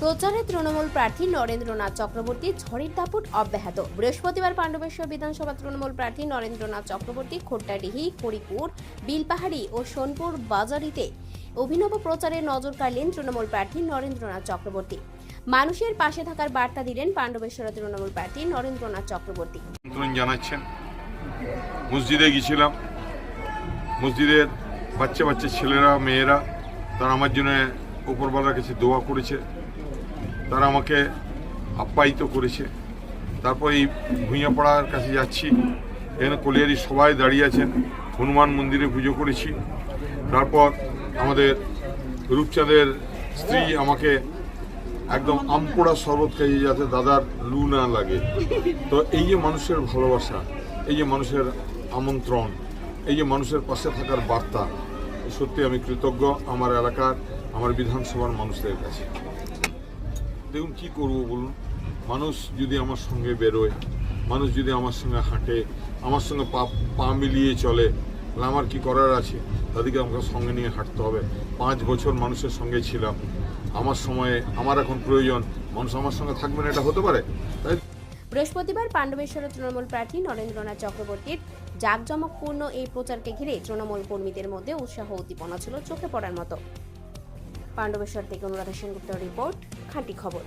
প্রচারে তৃণমূল প্রার্থী নরেন্দ্রনাথ চক্রবর্তী ঝড়ের দাপট অব্যাহত। বৃহস্পতিবার পাণ্ডবেশ্বর বিধানসভা তৃণমূল প্রার্থী নরেন্দ্রনাথ চক্রবর্তী খোট্টাডিহি, হরিপুর, বিলপাহাড়ি ও সোনপুর বাজারিতে অভিনব প্রচারে নজর কাড়লেন তৃণমূল প্রার্থী নরেন্দ্রনাথ চক্রবর্তী। মানুষের পাশে থাকার বার্তা দিলেন পাণ্ডবেশ্বর তৃণমূল প্রার্থী নরেন্দ্রনাথ চক্রবর্তী। জানাচ্ছেন মসজিদে গিয়েছিলাম, মসজিদের বাচ্চা বাচ্চা ছেলেরা মেয়েরা তারা আমার জন্য উপরওয়ালার কাছে দোয়া করেছে, তারা আমাকে আপ্যায়িত করেছে। তারপর এই ভুঁইয়াপাড়ার কাছে যাচ্ছি, এখানে কলিয়ারি সবাই দাঁড়িয়ে আছেন, হনুমান মন্দিরে পুজো করেছি। তারপর আমাদের রূপচাঁদের স্ত্রী আমাকে একদম আমপোড়া শরবত খাইয়ে যাতে দাদার লু না লাগে। তো এই যে মানুষের ভালোবাসা, এই যে মানুষের আমন্ত্রণ, এই যে মানুষের পাশে থাকার বার্তা, সত্যি আমি কৃতজ্ঞ আমার এলাকার, আমার বিধানসভার মানুষদের কাছে। দেখুন কী করব বলুন, মানুষ যদি আমার সঙ্গে বেরোয়, মানুষ যদি আমার সঙ্গে হাঁটে, আমার সঙ্গে পা মিলিয়ে চলে, তাহলে আমার কি করার আছে? তাদেরকে আমাকে সঙ্গে নিয়ে হাঁটতে হবে। 5 বছর মানুষের সঙ্গে ছিলাম, আমার সময়ে আমার এখন প্রয়োজন, মানুষ আমার সঙ্গে থাকবেন, এটা হতে পারে? তাই বৃহস্পতিবার পাণ্ডবেশ্বর তৃণমূল প্রার্থী নরেন্দ্রনাথ চক্রবর্তীর জাঁকজমকপূর্ণ এই প্রচারকে ঘিরে তৃণমূল কর্মীদের মধ্যে উৎসাহ উদ্দীপনা ছিল চোখে পড়ার মতো। পাণ্ডবেশ্বর থেকে অনুরাধা সেনগুপ্তের রিপোর্ট, খাঁটি খবর।